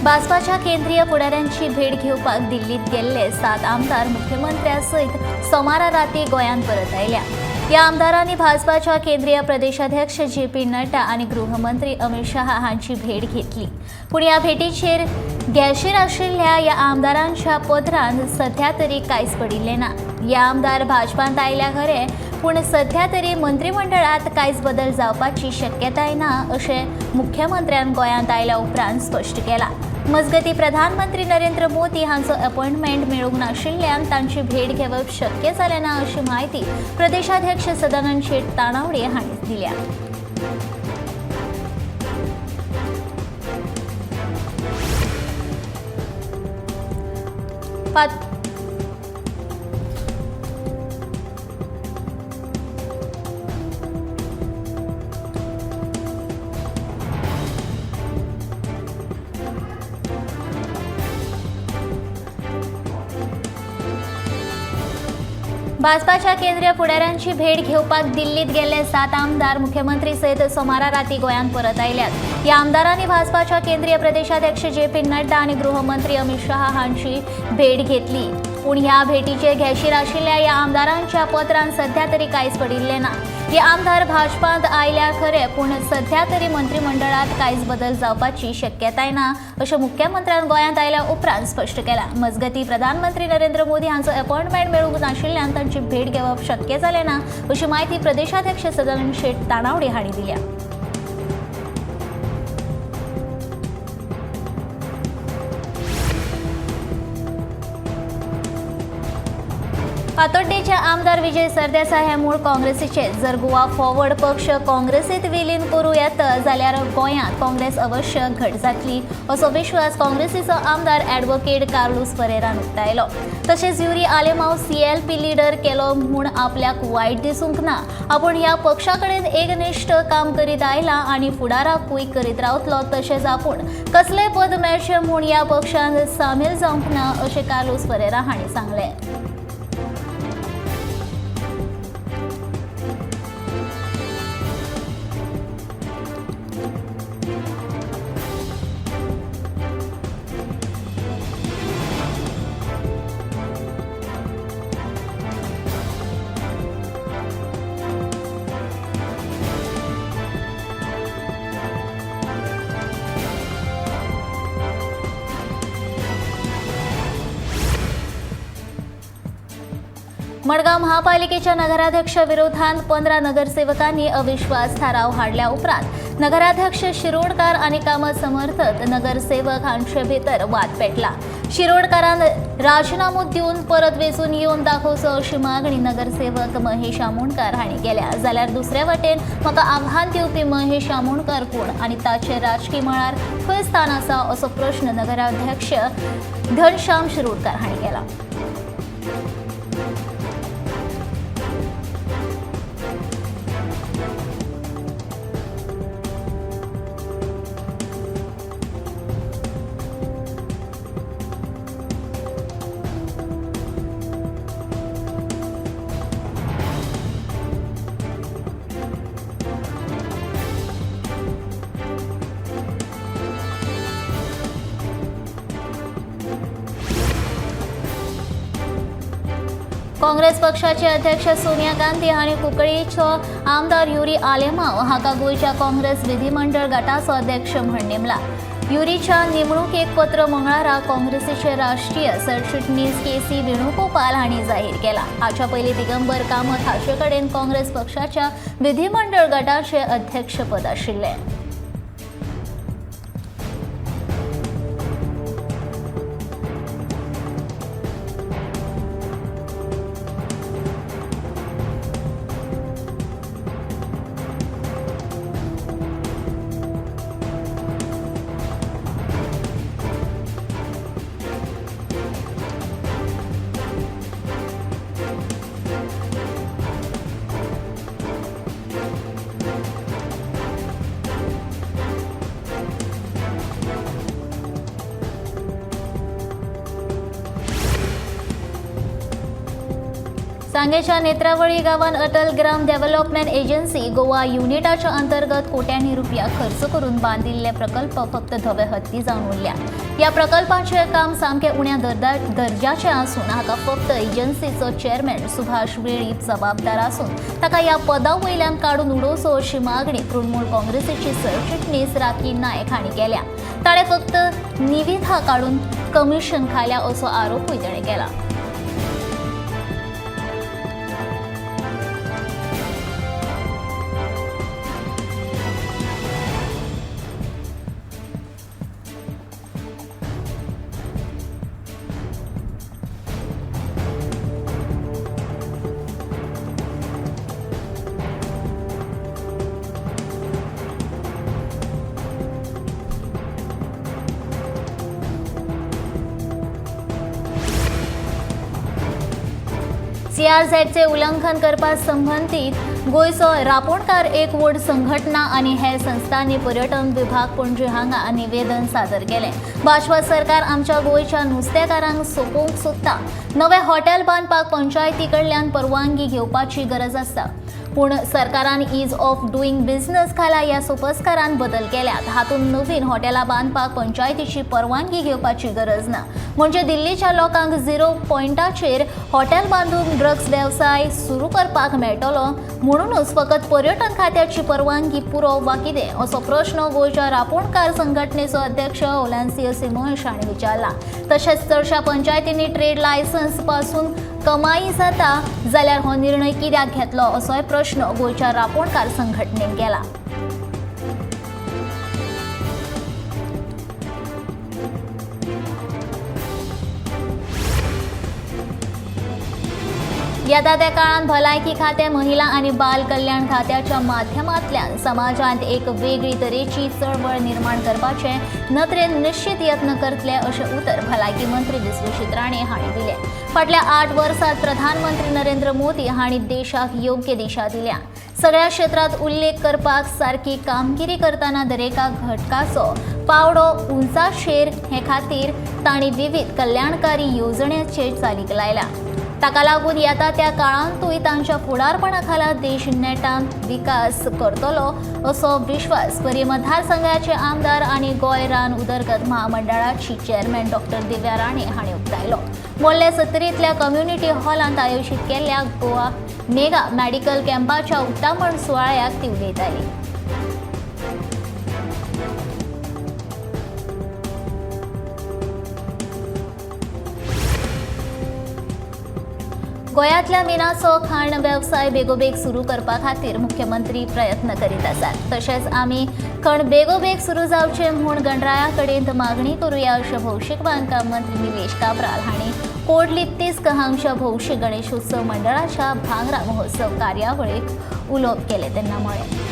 भाजपाच्या केंद्रीय पुढाऱ्यांची भेट घेवपाक दिल्लीत गेल्ले 7 आमदार मुख्यमंत्र्यांसयत सोमारा राती गोंयांत परत आयल्या। या आमदारांनी भाजपाच्या केंद्रीय प्रदेशाध्यक्ष जे.पी. नड्डा आणि गृहमंत्री अमित शाह हांची भेट घेतली। पूण या भेटीचेर गैरशीर आशिल्ल्या या आमदारांच्या पत्रांत सध्या तरी कांयच पडिल्लें ना। या आमदार भाजपांत आयल्या खरे, पूण सध्या तरी मंत्रिमंडळात कांयच बदल जावपाची शक्यताय ना अशें मुख्यमंत्र्यान गोंयांत आयल्या उपरांत स्पश्ट केलां। मजगतीं प्रधानमंत्री नरेंद्र मोदी हांचो अपॉइंटमेंट मेळूंक नाशिल्ल्यान तांची भेट घेवप शक्य जालें ना अशी माहिती प्रदेशाध्यक्ष सदानंद शेट तानावडे हांणी दिल्या। भाजपाच्या केंद्रीय पुढाऱ्यांची भेट घेवपाक दिल्लीत गेल्ले 7 आमदार मुख्यमंत्री सयत सोमारा राती गोंयांत परत आयल्यात। या आमदारांनी भाजपाच्या केंद्रीय प्रदेशाध्यक्ष जे.पी. नड्डा आणि गृहमंत्री अमित शाह हांची भेट घेतली। पूण ह्या भेटीचेर गैरशीर आशिल्ल्या या आमदारांच्या पत्रांत सध्या तरी कांयच पडिल्लें ना। हे आमदार भाजपांत आयल्या खरे, पूण सध्या तरी मंत्रिमंडळात कांयच बदल जावपाची शक्यताय ना अशें मुख्यमंत्र्यान गोंयांत आयल्या उपरांत स्पश्ट केलां। मजगतीं प्रधानमंत्री नरेंद्र मोदी हांचो अपॉइंटमेंट मेळूंक नाशिल्ल्यान तांची भेट घेवप शक्य जालें ना अशी माहिती प्रदेशाध्यक्ष सदानंद शेट तानावडे हांणी दिल्या। फातोड्डेचे आमदार विजय सरदेसाय हे मूळ काँग्रेसीचे। जर गोवा फॉरवर्ड पक्ष काँग्रेसीत विलीन करूं येता जाल्यार गोंयांत काँग्रेस अवश्य घट जातली असो विश्वास काँग्रेसीचो आमदार ॲडव्होकेट कार्लोस परेरान उक्तायलो। तशेंच युरी आलेमांव CLP लीडर केलो म्हूण आपल्याक वायट दिसूंक ना। आपूण ह्या पक्षा कडेन एकनिश्ठ काम करीत आयला आनी फुडाराकूय करीत रावतलो। तशेंच आपूण कसलेय पद मेळचें म्हूण ह्या पक्षांत सामील जावंक ना अशें कार्लोस परेरा हांणी सांगलें। मडगाव महापालिकेच्या नगराध्यक्ष विरोधात 15 नगरसेवकांनी अविश्वास थाराव हाडल्या उपरांत नगराध्यक्ष शिरोडकार आणि कामसमर्थक नगरसेवक हांचे भितर वाद पेटला। शिरोडकारान राजीनामो दिवन परत वेचून येवन दाखोवचो अशी मागणी नगरसेवक महेश आमोणकार हांणी केल्या। जाल्यार दुसरे वटेन म्हाका आव्हान दिवपी महेश आमोणकार कोण आणि ताचे राजकीय मळार खंय स्थान आसा असो प्रश्न नगराध्यक्ष घनश्याम शिरोडकार हांणी केला। काँग्रेस पक्षाचे अध्यक्ष सोनिया गांधी हांणी कुंकळ्ळेचो आमदार युरी आलेमांव हाका गोंयच्या काँग्रेस विधिमंडळ गटाचो अध्यक्ष म्हूण नेमला। युरीच्या नेमणुकेक पत्र मंगळारा काँग्रेसीचे राष्ट्रीय सरचिटणीस के.सी. वेणुगोपाल हांणी जाहीर केला। हाच्या पयलीं दिगंबर कामत हाचे कडेन काँग्रेस पक्षाच्या विधिमंडळ गटाचे अध्यक्षपद आशिल्लें। सांगेच्या नेत्रावळी गावात अटल ग्राम डेव्हलपमेंट एजन्सी गोवा युनिटाच्या अंतर्गत कोट्यांनी रुपया खर्च करून बांधिल्ले प्रकल्प फक्त धवे हत्ती जावन उरल्या. या प्रकल्पाचे काम सामके उण्या दर्जाचे असून हाका फक्त एजन्सीचो चेअरमॅन सुभाष वेळीप जबाबदार असून ताका या पदा वयल्यान काडून उडोवचो अशी मागणी तृणमूल काँग्रेसीची सरचिटणीस राखी नायक हांणी केल्या. ताणे फक्त निविदा काडून कमिशन खाल्या असो आरोपूय ताणें केला. CRZचे उल्लंघन करपास संबंधित गोयचो रापोणकार एक व्हड संघटना आनी हेर संस्थांनी पर्यटन विभाग पणजी हांगा निवेदन सादर केलें. भाजपा सरकार आमच्या गोयच्या नुस्तेकारांक सोपोवंक सोदता. नवे हॉटेल बांदपाक पंचायती कडल्यान परवानगी घेवपाची गरज आसा. पूण सरकारान ईज ऑफ डुईंग बिझनेस खाला ह्या सोपस्कारान बदल केल्यात. हातूंत नवीन हॉटेलां बांदपाक पंचायतीची परवानगी घेवपाची गरज ना. म्हणजे दिल्लीच्या लोकांक 0 पॉयंटाचेर हॉटेल बांदून ड्रग्स वेवसाय सुरू करपाक मेळटलो म्हणूनच फकत पर्यटन खात्याची परवानगी पुरो वा कितें असो प्रश्न गोंयच्या रापोणकार संघटनेचो अध्यक्ष ओलांसियो सिमोश हांणी विचारला. तशेंच चडशा पंचायतींनी ट्रेड लायसन्स पासून कमाई जाता जाल्यार हो निर्णय कित्याक घेतलो असोय प्रश्न गोंयच्या रापोणकार संघटनेन केला. येता त्या काळात भलायकी खाते, महिला आणि बाल कल्याण खात्याच्या माध्यमांतल्यान समाजांत एक वेगळी तरेची चळवळ निर्माण करपाचे नदरेन निश्चित यत्न करतले अशें उतर भलायकी मंत्री विश्वजीत राणे हांणी दिलें. फाटल्या 8 वर्सांत प्रधानमंत्री नरेंद्र मोदी हांणी देशाक योग्य दिशा दिल्या. सगळ्या क्षेत्रात उल्लेख करपाक सारकी कामगिरी करताना दरेका घटकाचो पावडो उंचाचेर हे खातीर तांणी विविध कल्याणकारी येवजण्यांचेर चालीक लायल्या. ताका लागून येता त्या काळांतूय तांच्या फुडारपणा खाला देश नेटान विकास करतलो असो विश्वास परी मतदारसंघाचे आमदार आनी गोंय रान उदरगत महामंडळाची चेअरमॅन डॉ. दिव्या राणे हांणी उक्तायलो. मोल्ले सत्तरींतल्या कम्युनिटी हॉलांत आयोजीत केल्ल्या गोवा मेगा मेडिकल कॅम्पाच्या उक्तावण सुवाळ्याक ती उलयताली. गोंयांतल्या मिनाचो खाण वेवसाय बेगोबेग सुरू करपा खातीर मुख्यमंत्री प्रयत्न करीत आसात. तशेंच आमी खण बेगोबेग सुरू जावचे म्हूण गणराया कडेन मागणी करुया अशें भौशीक बांदकाम मंत्री निलेश काब्राल हांणी कोडली तिस्क हांगच्या भौशीक गणेशोत्सव मंडळाच्या भांगरा महोत्सव कार्यावळीक उलोवप केले तेन्ना म्हळें.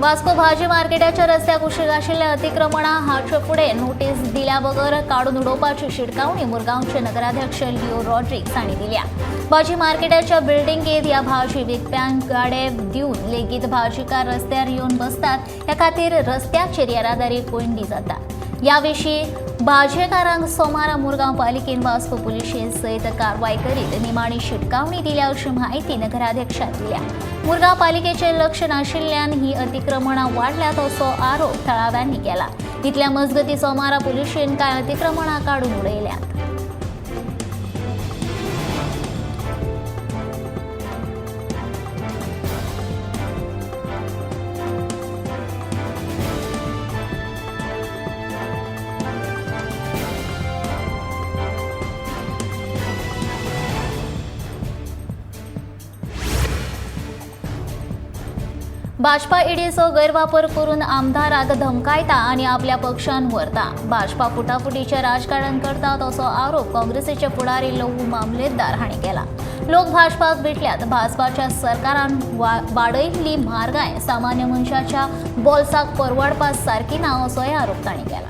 वास्को भाजी मार्केटाच्या रस्त्याक उशीर आशिल्ल्या अतिक्रमणां हाचे फुडें नोटीस दिल्या बगर काडून उडोवपाची शिटकावणी मुरगांवचे नगराध्यक्ष लिओ रॉड्रिग्स हांणी दिल्या. भाजी मार्केटाच्या बिल्डिंगेत ह्या भाजी विकप्यांक गाडे दिवन लेगीत भाजीकार रस्त्यार येवन बसतात. ह्या खातीर रस्त्याचेर येरादारी कोंडी जाता. ह्या विशीं भाजेकारांक सोमारा मुरगांव पालिकेन वास्को पुलिशे सयत कारवाय करीत निमाणी शिटकावणी दिल्या अशी माहिती नगराध्यक्षान दिल्या. मुरगांव पालिकेचे लक्ष नाशिल्ल्यान ही अतिक्रमणां वाडल्यात असो आरोप थळाव्यांनी केला. इतल्या मजगती सोमारा पुलिशेन कांय अतिक्रमणां काडून उडयल्यात. भाजपा ईडीचो गैरवापर करून आमदाराक धमकायता आणि आपल्या पक्षान व्हरता. भाजपा फुटाफुटीचे राजकारण करता तसो आरोप काँग्रेसीचे फुडारी लहू मामलेदार हांणी केला. लोक भाजपाक भेटल्यात. भाजपाच्या सरकारान वाडयल्ली म्हारगाय सामान्य मनशाच्या बोल्साक परवडपा सारकी ना असोय आरोप तांणी केला.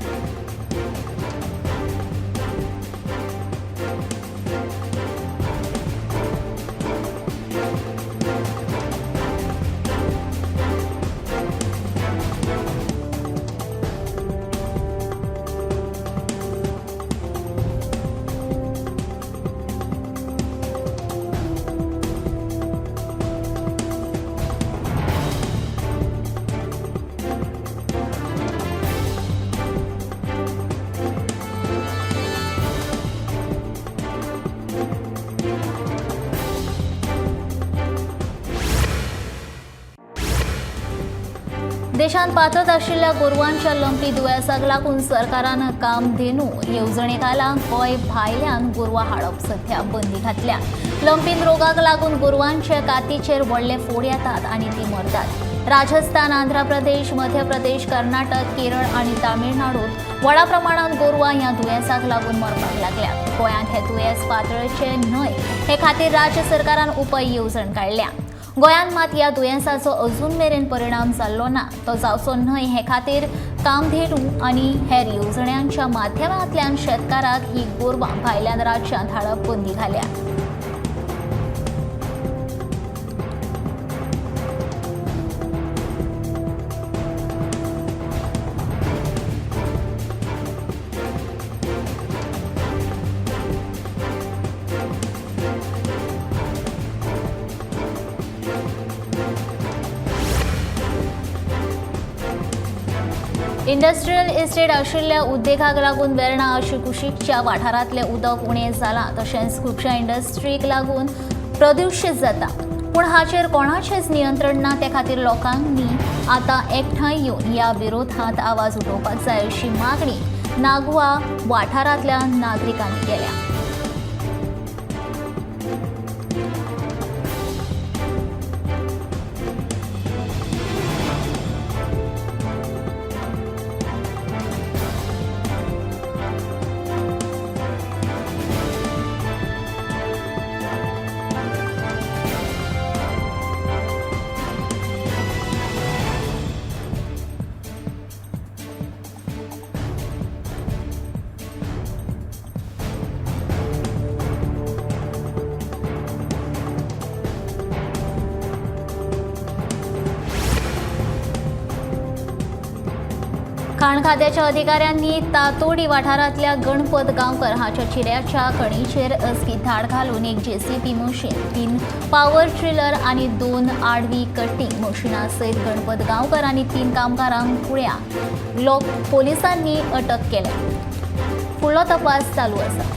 देशांत पातळ आशिल्ल्या गोरवांच्या लंपी दुयेंसाक लागून सरकारान कामधेनू येवजणे खाला गोंय भायल्यान गोरवां हाडप सध्या बंदी घातल्या. लंपीन रोगाक लागून गोरवांच्या कातीचेर व्हडले फोड येतात आनी ती मरतात. राजस्थान, आंध्र प्रदेश, मध्य प्रदेश, कर्नाटक, केरळ आनी तामिळनाडूत व्हडा प्रमाणात गोरवां ह्या दुयेंसाक लागून मरपाक लागल्यात. गोंयांत हे दुयेंस पातळचे न्हय हे खातीर राज्य सरकारान उपाय येवजण काडल्या. गोंयांत मात ह्या दुयेंसाचो अजून मेरेन परिणाम जाल्लो ना. तो जावचो न्हय हे खातीर कामधेनू आनी हेर येवजण्यांच्या माध्यमांतल्यान शेतकाराक ही गोरवां भायल्यान राज्यांत हाडप बंदी घाल्या. इंडस्ट्रियल इस्टेट आशिल्ल्या उद्देगाक लागून वेर्णा आनी कुशीकच्या वाठारांतलें उदक उणें जालां. तशेंच खुबशा इंडस्ट्रीक लागून प्रदूशीत जाता. पूण हाचेर कोणाचेंच नियंत्रण ना. ते खातीर लोकांनी आतां एकठांय येवन ह्या विरोधांत आवाज उठोवपाक जाय अशी मागणी नागवा वाठारांतल्या नागरिकांनी केल्या. खाण खात्याच्या अधिकाऱ्यांनी तातोडी वाठारांतल्या गणपत गांवकर हाच्या चिऱ्याच्या खणीचेर अस्कीत धाड घालून एक जेसीबी मशीन, 3 पॉवर ट्रिलर आनी 2 आडवी कटिंग मशिनां सयत गणपत गांवकर आनी 3 कामगारांक कुळ्या लोक पोलिसांनी अटक केल्या. फुडलो तपास चालू आसा.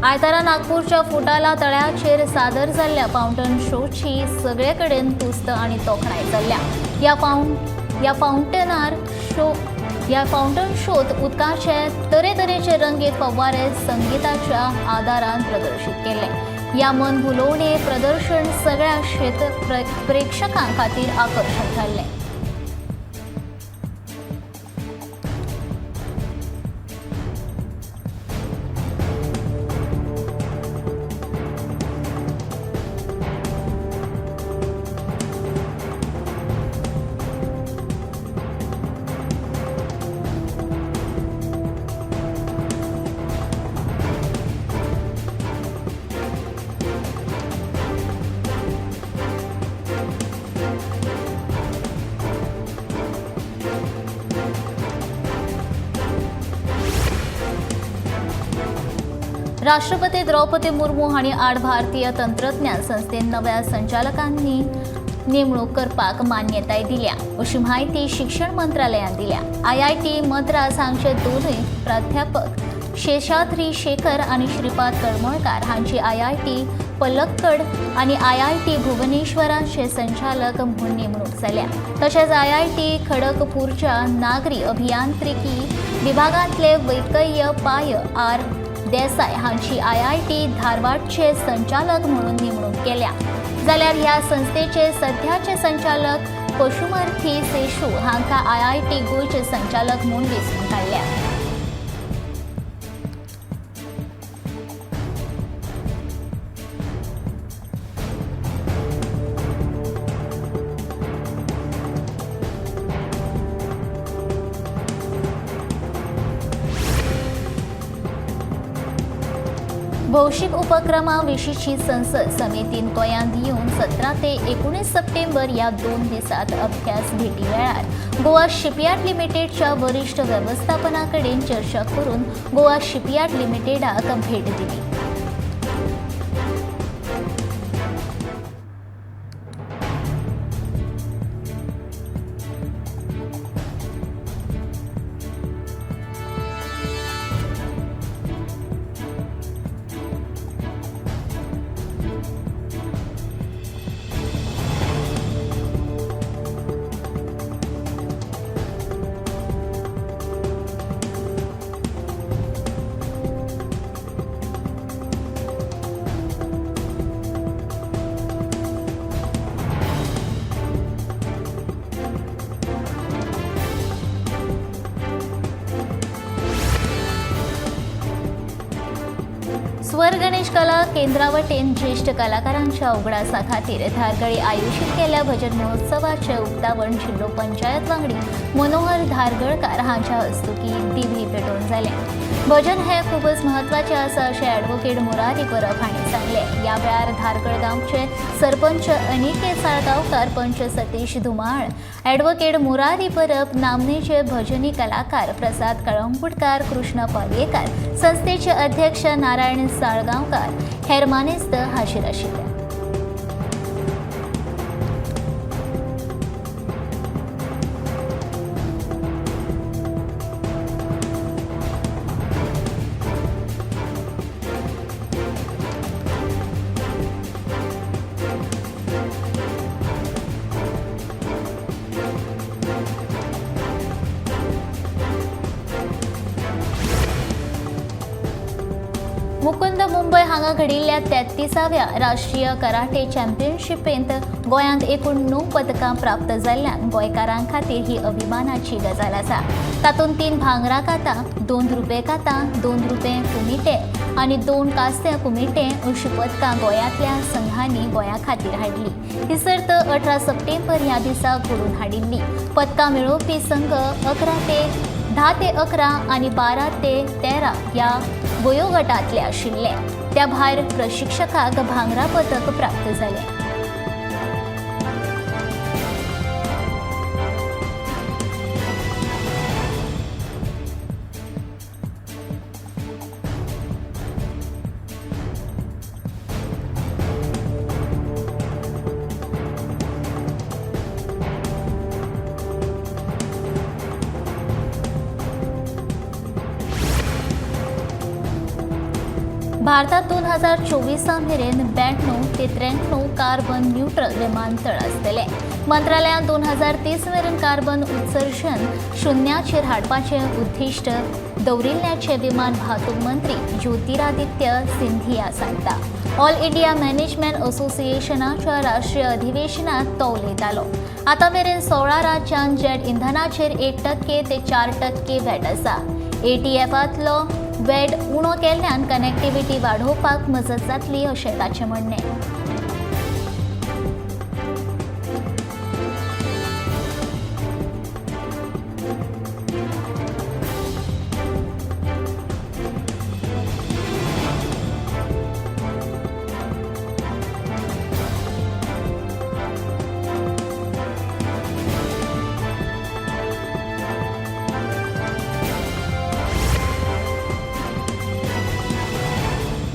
आयतारा नागपूरच्या फुटाला तळ्याचेर सादर जाल्ल्या फाउंटन शोची सगळे कडेन तुस्त आनी तोखणाय जाल्ल्या. ह्या फाउंटन शोत उदकाचे तरेतरेचे रंगीत फव्वारे संगीताच्या आदारान प्रदर्शीत केले. ह्या मन भुलोवणे प्रदर्शन सगळ्या प्रेक्षकां खातीर आकर्षण थारलें. राष्ट्रपती द्रौपदी मुर्मू हांणी 8 भारतीय तंत्रज्ञान संस्थेन नव्या संचालकांनी नेमणूक करपाक मान्यताय दिल्या अशी माहिती शिक्षण मंत्रालयान दिल्या। IIT मद्रास हांगचे दोनूय प्राध्यापक शेषाद्री शेखर आणि श्रीपाद कळमळकार हांची IIT पलक्कड आणि IIT भुवनेश्वराचे संचालक म्हणून नेमणूक जाल्या। तशेंच IIT खडगपूरच्या नागरी अभियांत्रिकी विभागांतले वैद्यकीय पाय आर देसाय हांची IIT धारवाडचे संचालक म्हणून नेमणूक केल्या। जाल्यार ह्या संस्थेचे सध्याचे संचालक पशुमर्थी सेशू हांका IIT गोंयचे संचालक म्हणून वेंचून काडल्या। भौशीक उपक्रमाविशींची संसद समितीन गोंयांत येवन 17 ते 19 सप्टेंबर या 2 दिसांत अभ्यास भेटी वेळार गोवा शिपयार्ड लिमिटेडच्या वरिष्ठ व्यवस्थापना कडेन चर्चा करून गोवा शिपयार्ड लिमिटेडाक भेट दिली। स्वर गणेश कला केंद्रावटेन ज्येष्ठ कलाकारांच्या उगडासा खातीर धारगळी आयोजित केल्या भजन महोत्सवाचे उक्तावण जिल्लो पंचायत वांगडी मनोहर धारगळकार हांच्या हस्तुकी दिवी पेटोवन जालें। भजन हे खूबच म्हत्वाचे आसा अशें ॲडव्होकेट मुरारी परब हांणी सांगलें। ह्या वेळार धारगळ गांवचे सरपंच अनिके साळगांवकार, पंच सतीश धुमाळ, ॲडव्होकेट मुरारी परब, नामनेचे भजनी कलाकार प्रसाद कळंगुटकार, कृष्ण पालयेकार, संस्थेचे अध्यक्ष नारायण साळगांवकार हेर मानेस्त हाजीर आशिल्ले। मुकुंद मुंबय हांगा घडिल्ल्या 33व्या राष्ट्रीय कराटे चॅम्पियनशिपेंत गोंयांत एकूण 9 पदकां प्राप्त जाल्ल्यान गोंयकारां खातीर ही अभिमानाची गजाल आसा। तातूंत 3 भांगरा कातां, 2 रुपे कातां, 2 रुपे कुमिटे आनी 2 कांस्य कुमिटे अशीं पदकां गोंयांतल्या संघांनी गोंया खातीर हाडली। ही सर्त 18 सप्टेंबर ह्या दिसा घडोवन हाडिल्ली। पदकां मेळोवपी संघ 10 ते 11 आनी 12 ते 13 ह्या वयोगटांतले आशिल्ले। त्या भायर प्रशिक्षकाक भांगरा पदक प्राप्त जालें। भारतात 2024 मेरेन 92 ते 93 कार्बन न्यूट्रल विमानतळ आसतले। मंत्रालयान 2030 मेरेन कार्बन उत्सर्जन शुन्याचेर हाडपाचे उद्दिष्ट दवरिल्ल्याचे विमान वाहतूक मंत्री ज्योतिरादित्य सिंधिया सांगता। ऑल इंडिया मॅनेजमेंट असोसिएशनाच्या राष्ट्रीय अधिवेशनात तो उलयतालो। आतां मेरेन 16 राज्यांत जेट इंधनाचेर 1% ते 4% वॅट आसा। ATFांतलो वॅट उणो केल्ल्यान कनेक्टिव्हिटी वाडोवपाक मजत जातली अशें ताचें म्हणणें।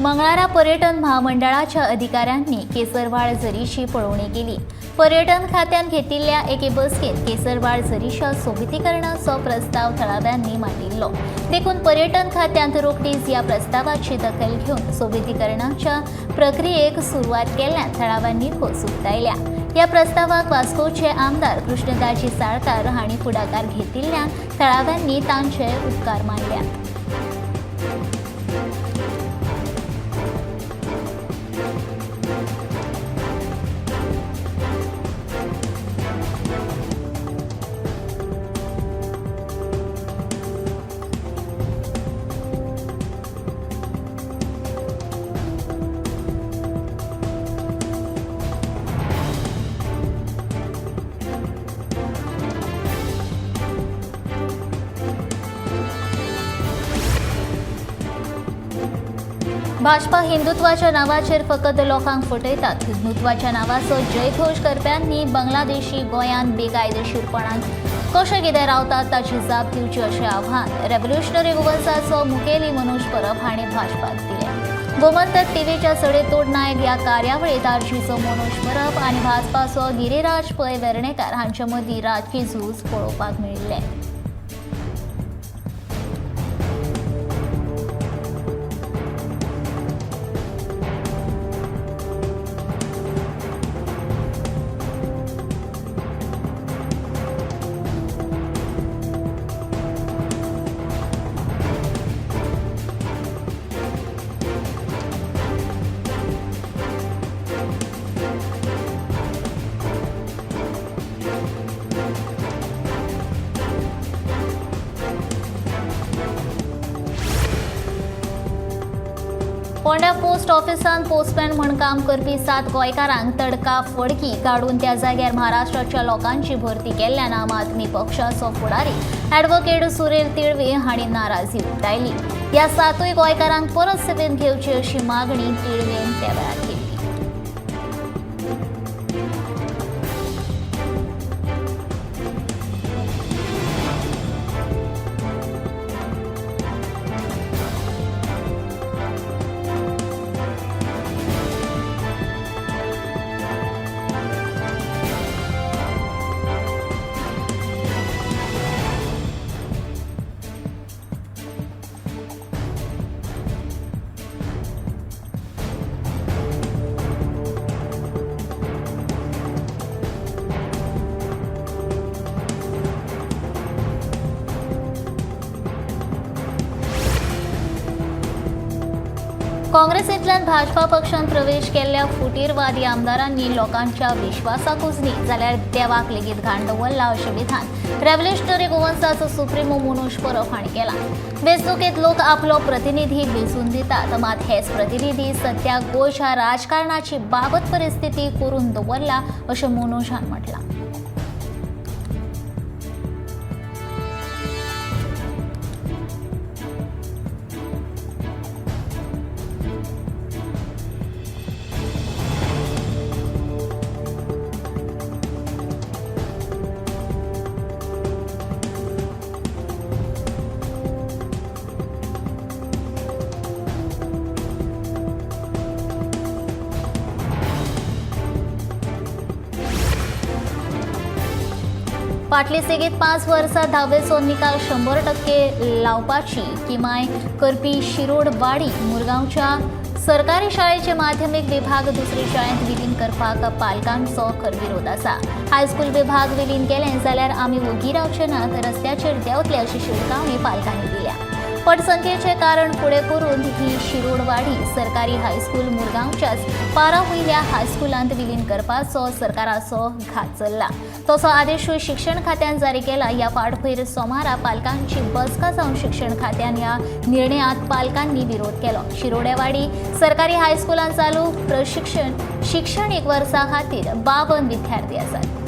मंगळारा पर्यटन महामंडळाच्या अधिकाऱ्यांनी केसरवाळ झरीची पळवणी केली। पर्यटन खात्यान घेतिल्ल्या एके बसकेत केसरवाळ झरीच्या सोबितीकरणाचो प्रस्ताव थळाव्यांनी मांडिल्लो। देखून पर्यटन खात्यान रोखडीच ह्या प्रस्तावाची दखल घेऊन सोबितीकरणाच्या प्रक्रियेक सुरुवात केल्यान थळाव्यांनी खोस उक्तायल्या। या प्रस्तावाक वास्कोचे आमदार कृष्णदाजी साळकार हांणी फुडाकार घेतिल्ल्यान थळाव्यांनी तांचे उपकार मानल्या। भाजपा हिंदुत्वाच्या नावाचेर फकत लोकांक फटयतात। हिंदुत्वाच्या नावाचो जयघोष करप्यांनी बांगलादेशी गोंयांत बेकायदेशीरपणान कशे कितें रावतात ताची जाप दिवची अशें आव्हान रेव्होल्युशनरी गोवन्साचो मुखेली मनोज परब हाणें भाजपाक दिलें। गोमंतक टीव्हीच्या सडेतोड नायक ह्या कार्यावळीत आरजीचो मनोज परब आनी भाजपाचो गिरीराज पै वेर्णेकार हांचे मदीं राजकी झूज पळोवपाक मेळिल्लें। फोंड्या पोस्ट ऑफिसांत पोस्टमॅन म्हूण काम करपी 7 गोंयकारांक तडकाफ वडकी काडून त्या जाग्यार महाराष्ट्राच्या लोकांची भरती केल्ल्यान आम आदमी पक्षाचो फुडारी ॲडव्होकेट सुनील तिळवी हांणी नाराजी उक्तायली। ह्या 7 गोंयकारांक परत सेवेंत घेवची अशी मागणी तिळवेन त्या वेळार केली। काँग्रेसींतल्यान भाजपा पक्षांत प्रवेश केल्ल्या फुटीरवादी आमदारांनी लोकांच्या विश्वासाकूच न्ही जाल्यार देवाक लेगीत घाण दवरला अशें विधान रेव्होल्युशनरी गोवन्साचो सुप्रिमो मनोज परब हांणी केलां। वेंचणुकेंत लोक आपलो प्रतिनिधी वेंचून दितात, मात हेच प्रतिनिधी सद्याक गोंयच्या राजकारणाची बाबत परिस्थिती करून दवरला अशें मनोज हांणी म्हटलां। फाटली सेगीत 5 वर्सां 10वेचो निकाल 100% लावपाची किमाय करपी शिरोडवाडी मुरगांवच्या सरकारी शाळेचे माध्यमीक विभाग दुसरे शाळेंत विलीन करपाक पालकांचो खरविरोध आसा। हायस्कूल विभाग विलीन केलें जाल्यार आमी वगी रावचे नात, रस्त्याचेर देंवतले अशी शिटकावणी पालकांनी दिल्या। पटसंख्येचे कारण फुडें करून ही शिरोडवाडी सरकारी हायस्कूल मुरगांवच्याच पारावयल्या हायस्कुलांत विलीन करपाचो सरकाराचो घात चल्ला। तसो आदेशूय शिक्षण खात्यान जारी केला। ह्या फाटभुंयेर सोमारा पालकांची बसका जावन शिक्षण खात्यान ह्या निर्णयाक पालकांनी विरोध केलो। शिरोडेवाडी सरकारी हायस्कुलांत चालू प्रशिक्षण शिक्षणीक वर्सा खातीर 52 विद्यार्थी आसात।